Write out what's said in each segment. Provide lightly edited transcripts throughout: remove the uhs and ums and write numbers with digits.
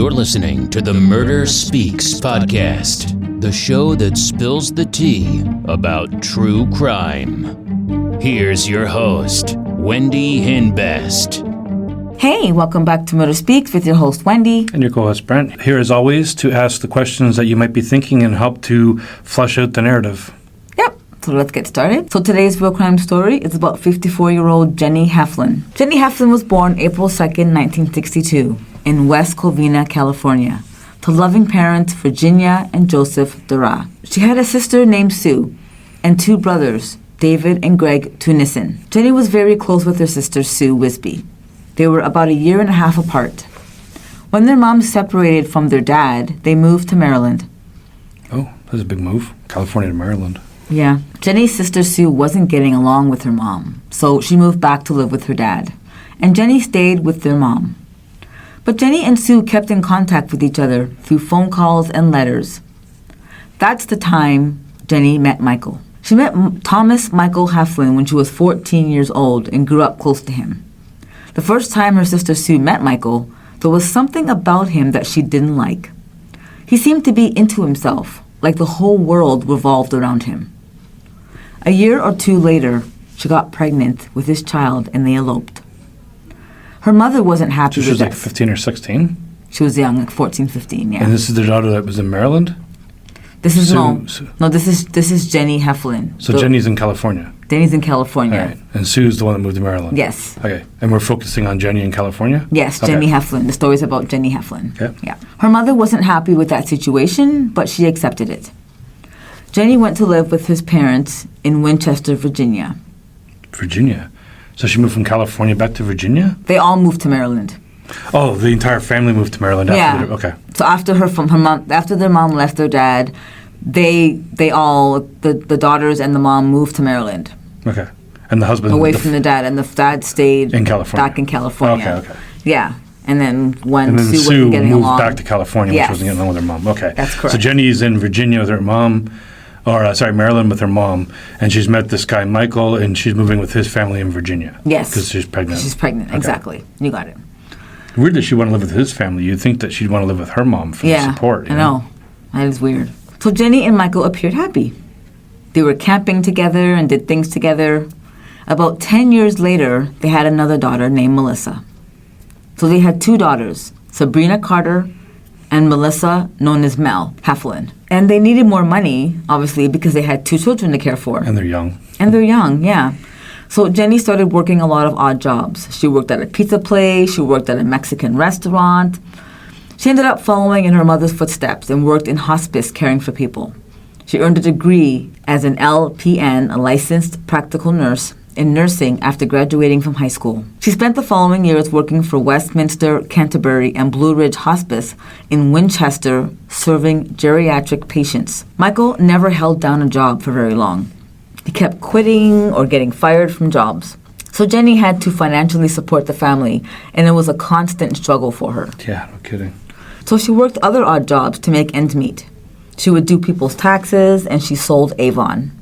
You're listening to the Murder Speaks podcast, the show that spills the tea about true crime. Here's your host, Wendy Hinbest. Hey, welcome back to Murder Speaks with your host, Wendy. And your co-host, Brent. Here, as always, to ask the questions that you might be thinking and help to flesh out the narrative. Yep, so let's get started. So today's real crime story is about 54-year-old Jenny Heflin. Jenny Heflin was born April 2nd, 1962, in West Covina, California, to loving parents Virginia and Joseph Dura. She had a sister named Sue and two brothers, David and Greg Tunison. Jenny was very close with her sister, Sue Wisby. They were about a year and a half apart. When their moms separated from their dad, they moved to Maryland. Oh, that's a big move. California to Maryland. Yeah. Jenny's sister Sue wasn't getting along with her mom, so she moved back to live with her dad. And Jenny stayed with their mom. But Jenny and Sue kept in contact with each other through phone calls and letters. That's the time Jenny met Michael. She met Thomas Michael Heflin when she was 14 years old and grew up close to him. The first time her sister Sue met Michael, there was something about him that she didn't like. He seemed to be into himself, like the whole world revolved around him. A year or two later, she got pregnant with his child and they eloped. Her mother wasn't happy with this. So she was like 15 or 16? She was young, like 14, 15, yeah. And this is the daughter that was in Maryland? This is this is Jenny Heflin. So Jenny's in California? Jenny's in California. All right. And Sue's the one that moved to Maryland? Yes. Okay. And we're focusing on Jenny in California? Yes, okay. Jenny Heflin. The story's about Jenny Heflin. Okay. Yeah. Her mother wasn't happy with that situation, but she accepted it. Jenny went to live with his parents in Winchester, Virginia. Virginia? So she moved from California back to Virginia? They all moved to Maryland. Oh, the entire family moved to Maryland after okay. So after their mom left their dad, the daughters and the mom moved to Maryland. Okay. And the husband away from the dad, and the dad stayed in California. Back in California. Okay. Yeah. And then when Sue Sue wasn't getting moved along, back to California, yes. which wasn't getting along with her mom. Okay. That's correct. So Jenny's in Virginia with her mom, Maryland with her mom, and she's met this guy, Michael, and she's moving with his family in Virginia. Yes. Because she's pregnant. She's pregnant, okay. Exactly. You got it. Weird that she want to live with his family. You'd think that she'd want to live with her mom for the support. I know. That is weird. So Jenny and Michael appeared happy. They were camping together and did things together. About 10 years later, they had another daughter named Melissa. So they had two daughters, Sabrina Carter and Melissa, known as Mel Heflin. And they needed more money, obviously, because they had two children to care for. And they're young. Yeah. So Jenny started working a lot of odd jobs. She worked at a pizza place. She worked at a Mexican restaurant. She ended up following in her mother's footsteps and worked in hospice caring for people. She earned a degree as an LPN, a licensed practical nurse, in nursing after graduating from high school. She spent the following years working for Westminster, Canterbury, and Blue Ridge Hospice in Winchester, serving geriatric patients. Michael never held down a job for very long. He kept quitting or getting fired from jobs. So Jenny had to financially support the family, and it was a constant struggle for her. Yeah, no kidding. So she worked other odd jobs to make ends meet. She would do people's taxes, and she sold Avon.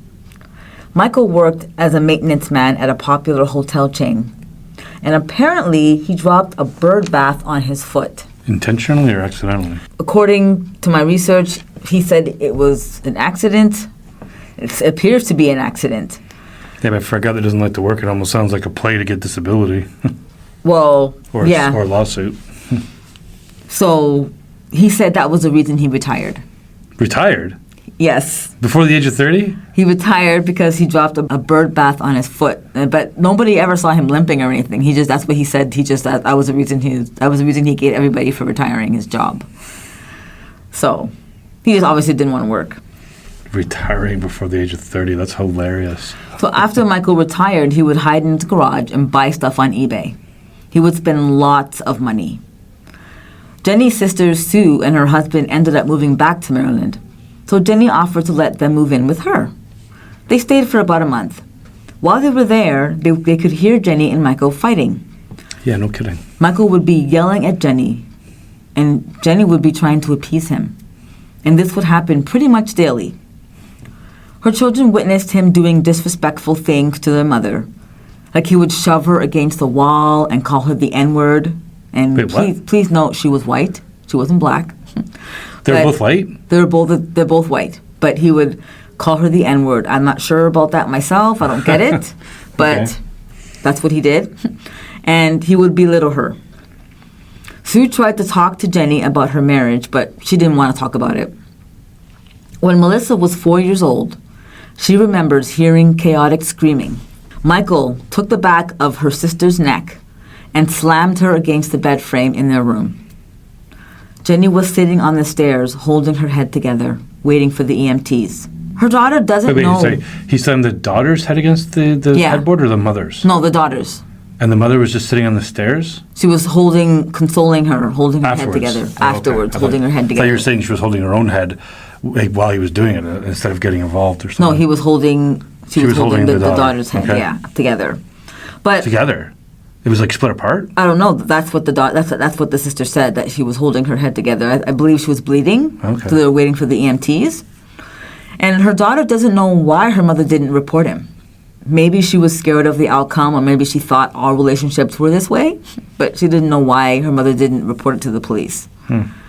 Michael worked as a maintenance man at a popular hotel chain. And apparently, he dropped a bird bath on his foot. Intentionally or accidentally? According to my research, he said it was an accident. It appears to be an accident. Yeah, but for a guy that doesn't like to work, it almost sounds like a play to get disability. Well, or a lawsuit. So he said that was the reason he retired. Retired? Yes. Before the age of 30? He retired because he dropped a bird bath on his foot, but nobody ever saw him limping or anything. That's what he said. That was the reason he gave everybody for retiring his job. So he just obviously didn't want to work. Retiring before the age of 30, that's hilarious. So after Michael retired, he would hide in his garage and buy stuff on eBay. He would spend lots of money. Jenny's sister Sue and her husband ended up moving back to Maryland. So Jenny offered to let them move in with her. They stayed for about a month. While they were there, they could hear Jenny and Michael fighting. Yeah, no kidding. Michael would be yelling at Jenny, and Jenny would be trying to appease him. And this would happen pretty much daily. Her children witnessed him doing disrespectful things to their mother. Like he would shove her against the wall and call her the N-word. And Wait, please note she was white. She wasn't black. They're both white? They're both white. But he would call her the N-word. I'm not sure about that myself. I don't get it. But that's what he did. And he would belittle her. Sue tried to talk to Jenny about her marriage, but she didn't want to talk about it. When Melissa was 4 years old, she remembers hearing chaotic screaming. Michael took the back of her sister's neck and slammed her against the bed frame in their room. Jenny was sitting on the stairs, holding her head together, waiting for the EMTs. Her daughter doesn't know. Sorry. He slammed the daughter's head against the headboard or the mother's? No, the daughter's. And the mother was just sitting on the stairs? She was consoling her, holding her head together. Afterwards, holding her head together. I thought you were saying she was holding her own head while he was doing it instead of getting involved or something. No, he was holding. She was holding the daughter's head. Okay. Yeah, together. But together. It was like split apart. I don't know. That's what the sister said, that she was holding her head together. I believe she was bleeding. Okay. So they were waiting for the EMTs, and her daughter doesn't know why her mother didn't report him. Maybe she was scared of the outcome, or maybe she thought all relationships were this way, but she didn't know why her mother didn't report it to the police.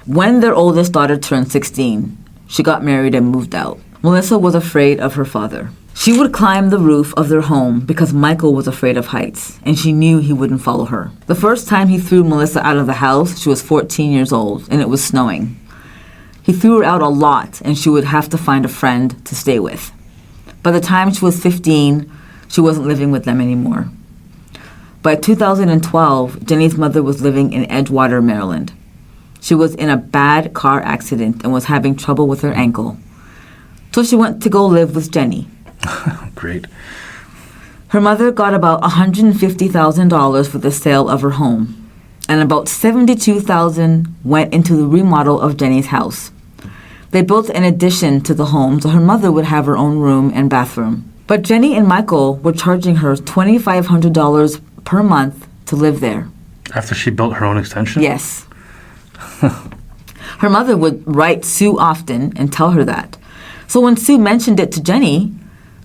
When their oldest daughter turned 16, she got married and moved out. Melissa was afraid of her father. She would climb the roof of their home because Michael was afraid of heights, and she knew he wouldn't follow her. The first time he threw Melissa out of the house, she was 14 years old, and it was snowing. He threw her out a lot, and she would have to find a friend to stay with. By the time she was 15, she wasn't living with them anymore. By 2012, Jenny's mother was living in Edgewater, Maryland. She was in a bad car accident and was having trouble with her ankle. So she went to go live with Jenny. Great. Her mother got about $150,000 for the sale of her home, and about $72,000 went into the remodel of Jenny's house. They built an addition to the home so her mother would have her own room and bathroom. But Jenny and Michael were charging her $2,500 per month to live there. After she built her own extension? Yes. Her mother would write Sue often and tell her that. So when Sue mentioned it to Jenny,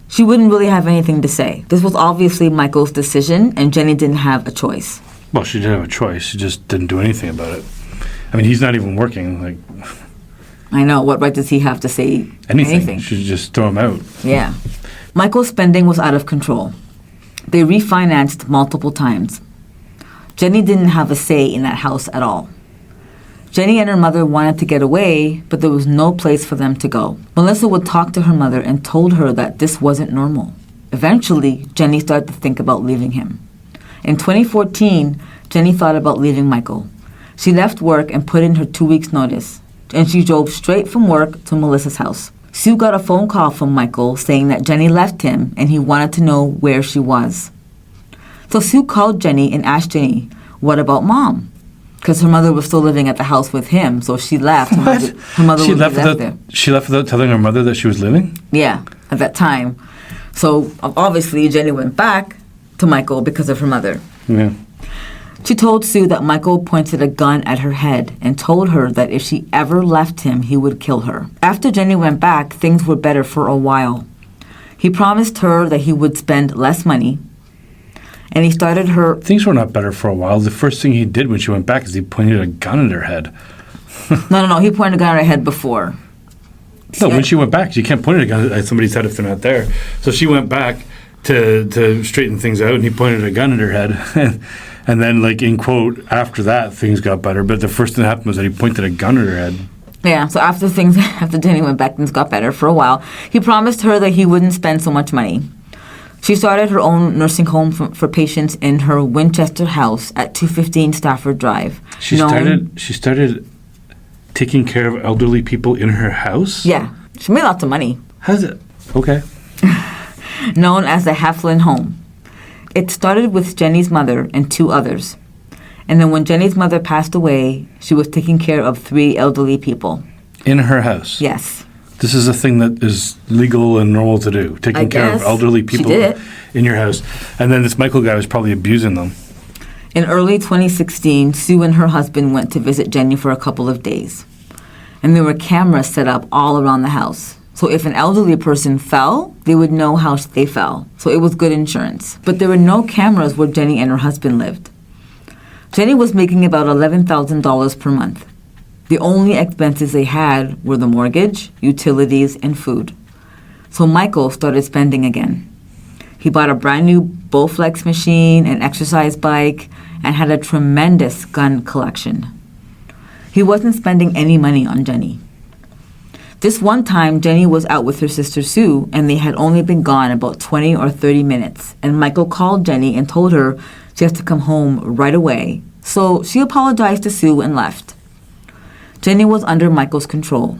she wouldn't really have anything to say. This was obviously Michael's decision, and Jenny didn't have a choice. Well, she did have a choice. She just didn't do anything about it. I mean, he's not even working. I know. What right does he have to say anything? She should just throw him out. Yeah. Michael's spending was out of control. They refinanced multiple times. Jenny didn't have a say in that house at all. Jenny and her mother wanted to get away, but there was no place for them to go. Melissa would talk to her mother and told her that this wasn't normal. Eventually, Jenny started to think about leaving him. In 2014, Jenny thought about leaving Michael. She left work and put in her 2 weeks' notice, and she drove straight from work to Melissa's house. Sue got a phone call from Michael saying that Jenny left him and he wanted to know where she was. So Sue called Jenny and asked Jenny, "What about Mom?" Because her mother was still living at the house with him, so if she left, her mother would be left there. She left without telling her mother that she was leaving? Yeah, at that time. So obviously Jenny went back to Michael because of her mother. Yeah. She told Sue that Michael pointed a gun at her head and told her that if she ever left him, he would kill her. After Jenny went back, things were better for a while. He promised her that he would spend less money, and he started her... Things were not better for a while. The first thing he did when she went back is he pointed a gun at her head. No. He pointed a gun at her head before. No, when she went back, you can't point a gun at somebody's head if they're not there. So she went back to straighten things out, and he pointed a gun at her head. And then, in quote, after that, things got better. But the first thing that happened was that he pointed a gun at her head. Yeah, so after Jenny went back, things got better for a while. He promised her that he wouldn't spend so much money. She started her own nursing home for patients in her Winchester house at 215 Stafford Drive. She started taking care of elderly people in her house? Yeah. She made lots of money. How's it? Okay. Known as the Heflin home. It started with Jenny's mother and 2 others. And then when Jenny's mother passed away, she was taking care of 3 elderly people. In her house? Yes. This is a thing that is legal and normal to do, taking care of elderly people in your house. And then this Michael guy was probably abusing them. In early 2016, Sue and her husband went to visit Jenny for a couple of days. And there were cameras set up all around the house. So if an elderly person fell, they would know how they fell. So it was good insurance. But there were no cameras where Jenny and her husband lived. Jenny was making about $11,000 per month. The only expenses they had were the mortgage, utilities, and food. So Michael started spending again. He bought a brand new Bowflex machine, an exercise bike, and had a tremendous gun collection. He wasn't spending any money on Jenny. This one time, Jenny was out with her sister Sue, and they had only been gone about 20 or 30 minutes, and Michael called Jenny and told her she has to come home right away. So she apologized to Sue and left. Jenny was under Michael's control.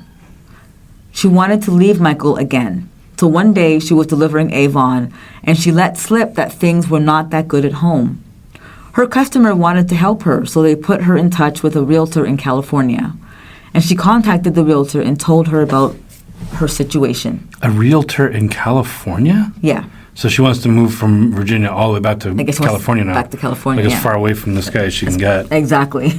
She wanted to leave Michael again. So one day she was delivering Avon, and she let slip that things were not that good at home. Her customer wanted to help her, so they put her in touch with a realtor in California. And she contacted the realtor and told her about her situation. A realtor in California? Yeah. So she wants to move from Virginia all the way back to California now. Back to California, Like as far away from this guy as she can get. Exactly.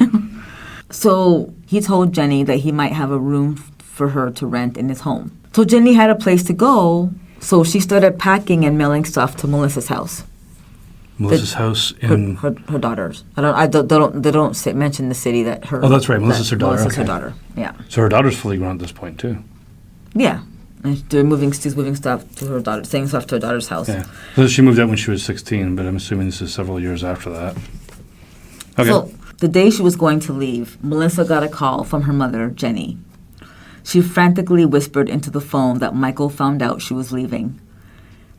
So he told Jenny that he might have a room for her to rent in his home. So Jenny had a place to go, so she started packing and mailing stuff to Melissa's house. Melissa's house in her daughter's. They don't mention the city that her. Oh, that's right. Melissa's her daughter. Melissa's okay. her daughter. Yeah. So her daughter's fully grown at this point too. Yeah, and she's moving stuff to her daughter, saying stuff to her daughter's house. Yeah. So she moved out when she was 16, but I'm assuming this is several years after that. Okay. So the day she was going to leave, Melissa got a call from her mother, Jenny. She frantically whispered into the phone that Michael found out she was leaving.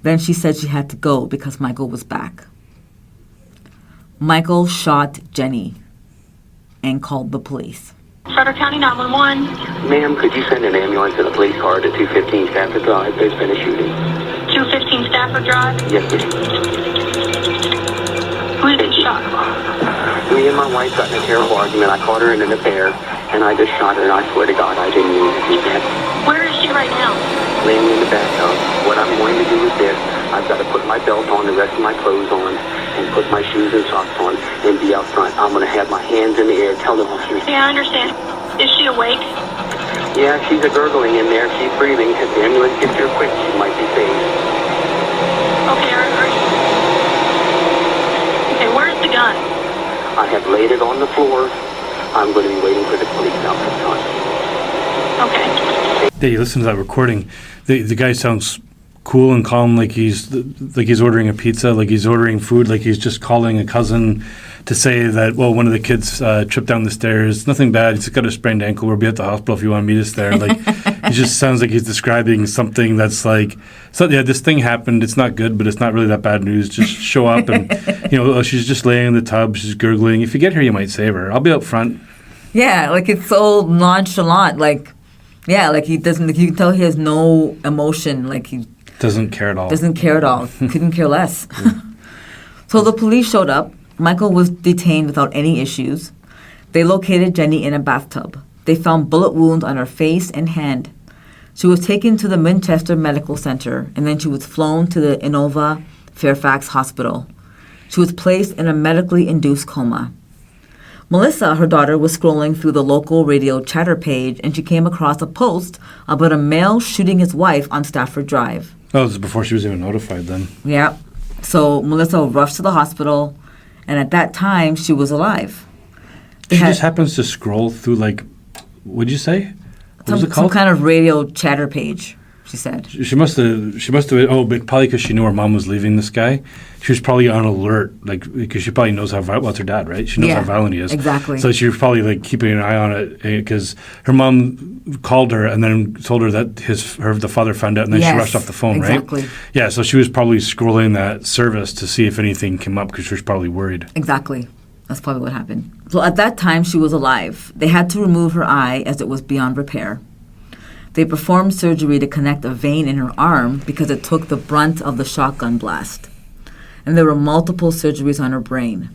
Then she said she had to go because Michael was back. Michael shot Jenny and called the police. Frederick County 911. Ma'am, could you send an ambulance and a police car to 215 Stafford Drive? There's been a shooting. 215 Stafford Drive? Yes, ma'am. Who's been shot? Me and my wife got in a terrible argument. I caught her in an affair, and I just shot her, and I swear to God, I didn't mean to do that. Where is she right now? Laying in the bathtub. What I'm going to do is this. I've got to put my belt on, the rest of my clothes on, and put my shoes and socks on, and be out front. I'm going to have my hands in the air, tell the officers. Yeah, I understand. Is she awake? Yeah, she's a gurgling in there. She's breathing. If the ambulance gets here quick, she might be saved. Okay, Okay, where's the gun? I have laid it on the floor. I'm going to be waiting for the police out front. Okay. Yeah, you listen to that recording. The guy sounds cool and calm, like he's ordering a pizza, like he's ordering food, like he's just calling a cousin to say that, well, one of the kids tripped down the stairs. Nothing bad. He's got a sprained ankle. We'll be at the hospital if you want to meet us there. Like, it just sounds like he's describing something that's like, so yeah, this thing happened. It's not good, but it's not really that bad news. Just show up and, she's just laying in the tub. She's gurgling. If you get here, you might save her. I'll be up front. Yeah, like it's so nonchalant. Like, yeah, like he doesn't. Like, you can tell he has no emotion. Like he doesn't care at all. Couldn't care less. So the police showed up. Michael was detained without any issues. They located Jenny in a bathtub. They found bullet wounds on her face and hand. She was taken to the Manchester Medical Center, and then she was flown to the Innova Fairfax Hospital. She was placed in a medically induced coma. Melissa, her daughter, was scrolling through the local radio chatter page, and she came across a post about a male shooting his wife on Stafford Drive. Oh, this is before she was even notified then. Yeah. So Melissa rushed to the hospital, and at that time, she was alive. She just happens to scroll through, like, what'd you say? What was it called? Some kind of radio chatter page, she said. She must have, but probably because she knew her mom was leaving this guy. She was probably on alert, like, because she probably knows how violent, well, it's her dad, right? She knows how violent he is. Exactly. So she was probably, like, keeping an eye on it, because her mom called her and then told her that the father found out, and then she rushed off the phone, exactly. right? Yeah, so she was probably scrolling that service to see if anything came up, because she was probably worried. Exactly. That's probably what happened. So at that time, she was alive. They had to remove her eye as it was beyond repair. They performed surgery to connect a vein in her arm because it took the brunt of the shotgun blast. And there were multiple surgeries on her brain.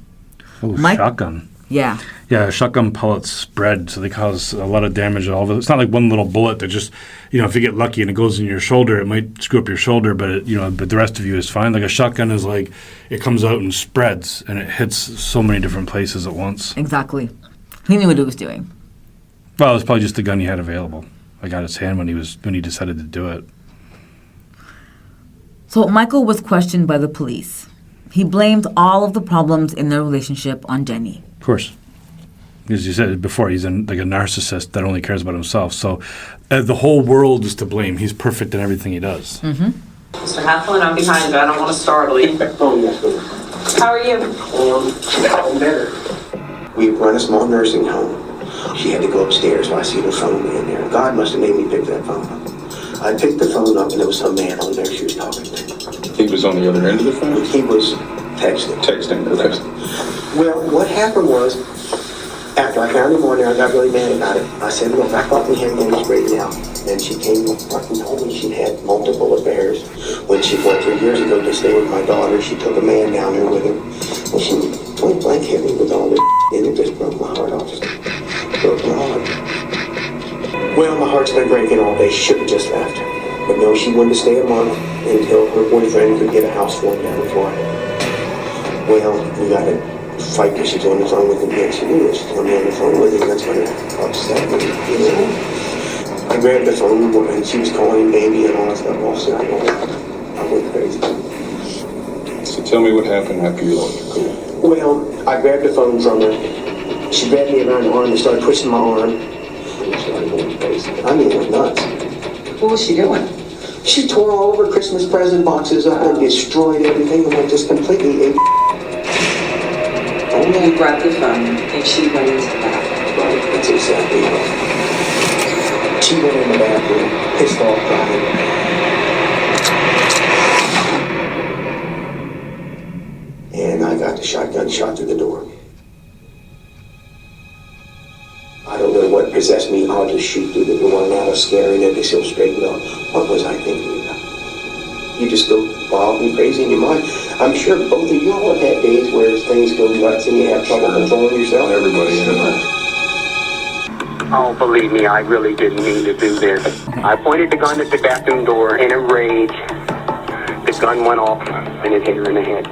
Oh, shotgun. Yeah. Yeah, shotgun pellets spread, so they cause a lot of damage. It's not like one little bullet that just, if you get lucky and it goes in your shoulder, it might screw up your shoulder, but but the rest of you is fine. Like a shotgun is like, it comes out and spreads, and it hits so many different places at once. Exactly. He knew what he was doing. Well, it was probably just the gun he had available. I got his hand when he decided to do it. So Michael was questioned by the police. He blamed all of the problems in their relationship on Jenny. Of course. as you said before, he's like a narcissist that only cares about himself. So the whole world is to blame. He's perfect in everything he does. Mm-hmm. Mr. Heflin, I'm behind you. I don't want to startle you. Oh, yes, ma'am. How are you? I'm better. We run a small nursing home. She had to go upstairs, so I see the phone in there. God must have made me pick that phone up. I picked the phone up, and there was some man on there she was talking to. He was on the other end of the phone? He was texting. Texting, okay. Well, what happened was, after I found him on there, I got really mad about it. I said, look, I thought we had things straight now. And she came up and told me she had multiple affairs. When she went 3 years ago to stay with my daughter, she took a man down there with her. And she point blank hit me with all this and it just broke my heart off. Just broke my heart. Well, my heart's been breaking all day. She should have just left. But no, she wanted to stay a month until her boyfriend could get a house for him down in Florida. Well, we got to fight because she's on the phone with him. And she knew it. She's going to be on the phone with him. That's going to upset me, you know. I grabbed the phone and she was calling baby and all that stuff. Also, I went crazy. So tell me what happened after you lost your cool. Well, I grabbed the phone from her. She grabbed me around the arm and started pushing my arm. And I started going crazy. I mean, it was nuts. What was she doing? She tore all over Christmas present boxes up and destroyed everything and went just completely ate. You grabbed the phone and she went into the bathroom. Right, that's exactly right. She went in the bathroom, pissed off, crying. And I got the shotgun shot through the door. I don't know what possessed me. I'll just shoot through the door and out of scaring it. They still straightened up. What was I thinking about? You just go wild and crazy in your mind. I'm sure both of you all have had days where things go nuts and you have trouble controlling yourself. Everybody has. Oh, believe me, I really didn't mean to do this. I pointed the gun at the bathroom door in a rage. The gun went off and it hit her in the head.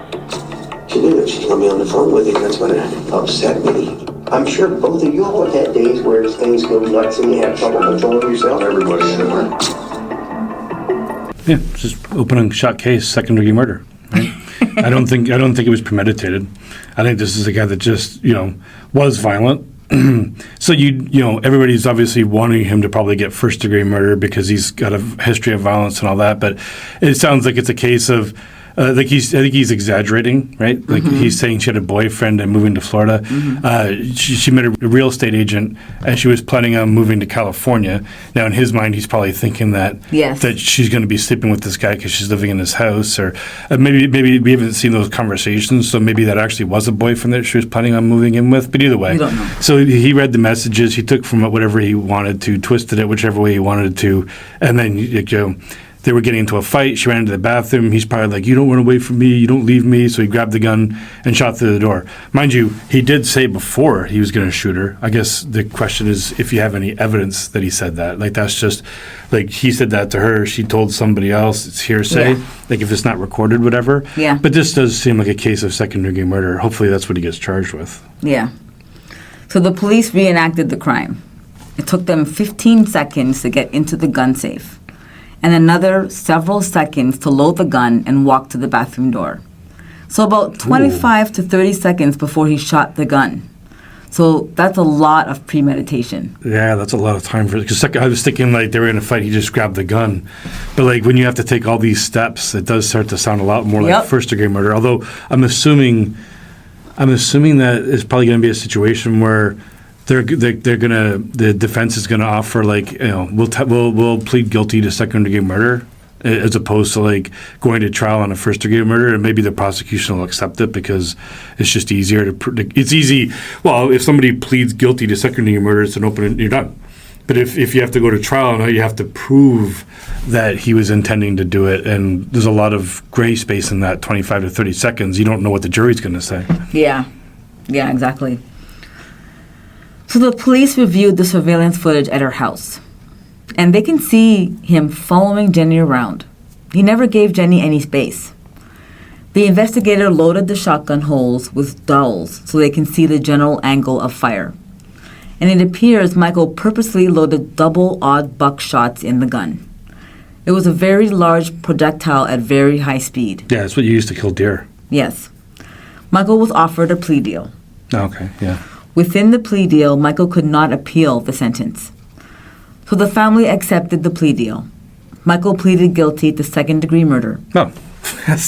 She knew that she's going to be on the phone with you. That's going to upset me. I'm sure both of you all have had days where things go nuts and you have trouble controlling yourself. Everybody has. Yeah, it's just open and shut case, second-degree murder. Right? I don't think it was premeditated. I think this is a guy that just was violent. So everybody's obviously wanting him to probably get first-degree murder because he's got a history of violence and all that. But it sounds like it's a case of I think he's exaggerating, right? Like he's saying she had a boyfriend and moving to Florida. She met a real estate agent and she was planning on moving to California. Now in his mind, he's probably thinking that she's going to be sleeping with this guy because she's living in his house, or maybe we haven't seen those conversations. So maybe that actually was a boyfriend that she was planning on moving in with. But either way, we don't know. So he read the messages. He took from it whatever he wanted to, twisted it whichever way he wanted to, and then they were getting into a fight. She ran into the bathroom. He's probably like, you don't run away from me. You don't leave me. So he grabbed the gun and shot through the door. Mind you, he did say before he was going to shoot her. I guess the question is if you have any evidence that he said that. Like, that's just, like, he said that to her. She told somebody else. It's hearsay. Yeah. Like, if it's not recorded, whatever. Yeah. But this does seem like a case of second-degree murder. Hopefully that's what he gets charged with. Yeah. So the police reenacted the crime. It took them 15 seconds to get into the gun safe, and another several seconds to load the gun and walk to the bathroom door. So about 25 to 30 seconds before he shot the gun. So that's a lot of premeditation. Yeah, that's a lot of time for it. Because I was thinking like they were in a fight, he just grabbed the gun. But like when you have to take all these steps, it does start to sound a lot more like first-degree murder. Although I'm assuming that it's probably going to be a situation where the defense is gonna offer we'll plead guilty to second-degree murder as opposed to like going to trial on a first-degree murder, and maybe the prosecution will accept it because it's just easier to predict. It's easy. Well, if somebody pleads guilty to second-degree murder, it's an open. You're done. But if you have to go to trial, now you have to prove that he was intending to do it, and there's a lot of gray space in that 25 to 30 seconds. You don't know what the jury's going to say. Yeah, exactly. So the police reviewed the surveillance footage at her house, and they can see him following Jenny around. He never gave Jenny any space. The investigator loaded the shotgun holes with dowels so they can see the general angle of fire. And it appears Michael purposely loaded double odd buck shots in the gun. It was a very large projectile at very high speed. Yeah, that's what you use to kill deer. Yes. Michael was offered a plea deal. Okay, yeah. Within the plea deal, Michael could not appeal the sentence. So the family accepted the plea deal. Michael pleaded guilty to second-degree murder. No.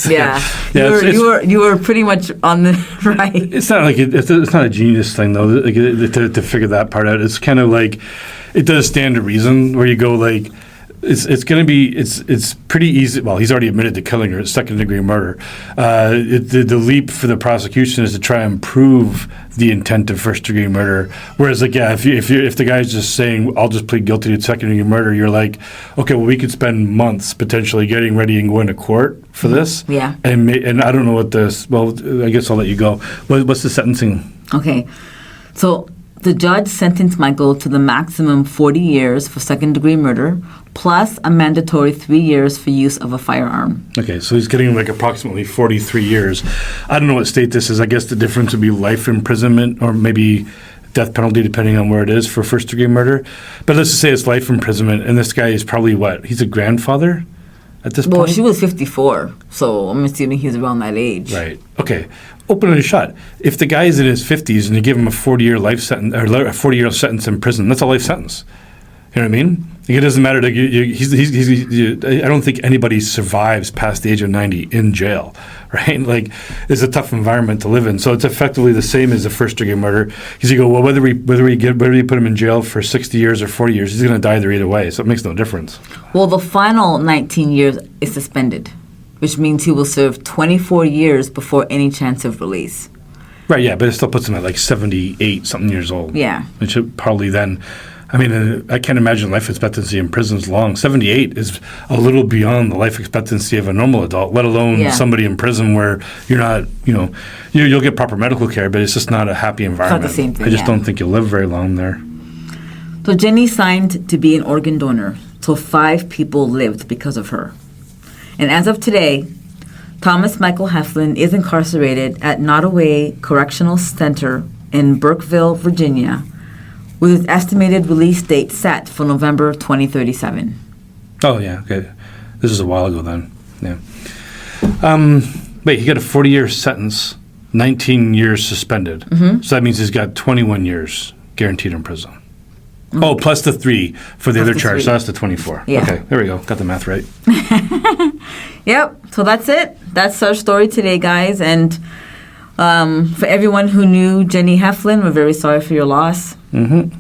Yeah, Yeah, you were pretty much on the right. It's not like it's not a genius thing though, like, to figure that part out. It's kind of like it does stand to reason where you go like it's going to be it's pretty easy. Well, he's already admitted to killing her. It's second-degree murder. The leap for the prosecution is to try and prove the intent of first-degree murder. Whereas, like, yeah, if the guy's just saying I'll just plead guilty to second-degree murder, you're like, okay, well, we could spend months potentially getting ready and going to court for this. Yeah. And I don't know what this. Well, I guess I'll let you go. What's the sentencing? Okay, so the judge sentenced Michael to the maximum 40 years for second-degree murder, plus a mandatory 3 years for use of a firearm. Okay, so he's getting like approximately 43 years. I don't know what state this is. I guess the difference would be life imprisonment or maybe death penalty depending on where it is for first-degree murder. But let's just say it's life imprisonment, and this guy is probably what? He's a grandfather at this point? Well, she was 54, so I'm assuming he's around that age. Right. Okay. Open and shut. If the guy is in his 50s and you give him a 40-year life sentence or a 40-year sentence in prison, that's a life sentence. You know what I mean? Like, it doesn't matter. Like, I don't think anybody survives past the age of 90 in jail, right? Like, it's a tough environment to live in. So it's effectively the same as a first-degree murder. Because you go, well, whether we put him in jail for 60 years or 40 years, he's going to die there either way. So it makes no difference. Well, the final 19 years is suspended, which means he will serve 24 years before any chance of release. Right, yeah, but it still puts him at like 78-something years old. Yeah. Which should probably then, I mean, I can't imagine life expectancy in prison's long. 78 is a little beyond the life expectancy of a normal adult, let alone somebody in prison where you're not, you'll get proper medical care, but it's just not a happy environment. It's not the same thing, I just don't think you'll live very long there. So Jenny signed to be an organ donor, so 5 people lived because of her. And as of today, Thomas Michael Heflin is incarcerated at Nottoway Correctional Center in Burkeville, Virginia, with his estimated release date set for November 2037. Oh, yeah, okay. This is a while ago then, yeah. Wait, he got a 40-year sentence, 19 years suspended. Mm-hmm. So that means he's got 21 years guaranteed in prison. Mm-hmm. Oh, plus the 3 for the other charge, so that's the 24. Yeah. Okay, there we go. Got the math right. Yep, so that's it. That's our story today, guys. And for everyone who knew Jenny Heflin, we're very sorry for your loss. Mm-hmm.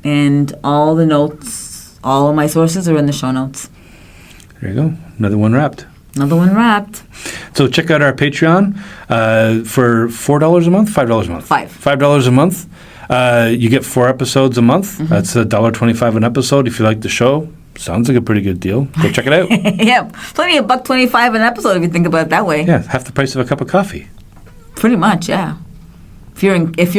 And all the notes, all of my sources are in the show notes. There you go. Another one wrapped. Another one wrapped. So check out our Patreon for $4 a month, $5 a month. $5 a month. You get 4 episodes a month. Mm-hmm. That's $1.25 an episode. If you like the show, sounds like a pretty good deal. Go check it out. Yeah, plenty of $1.25 an episode if you think about it that way. Yeah, half the price of a cup of coffee. Pretty much, yeah. If you're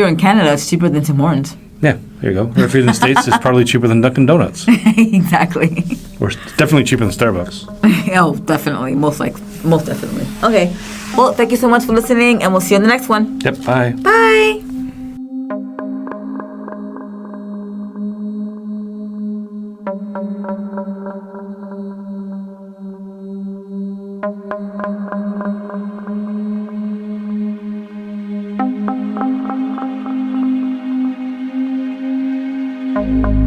in Canada, it's cheaper than Tim Hortons. Yeah, there you go. Or if you're in the States, it's probably cheaper than Dunkin' Donuts. Exactly. Or definitely cheaper than Starbucks. Oh, definitely. Most definitely. Okay. Well, thank you so much for listening, and we'll see you on the next one. Yep, bye. Bye. Thank you.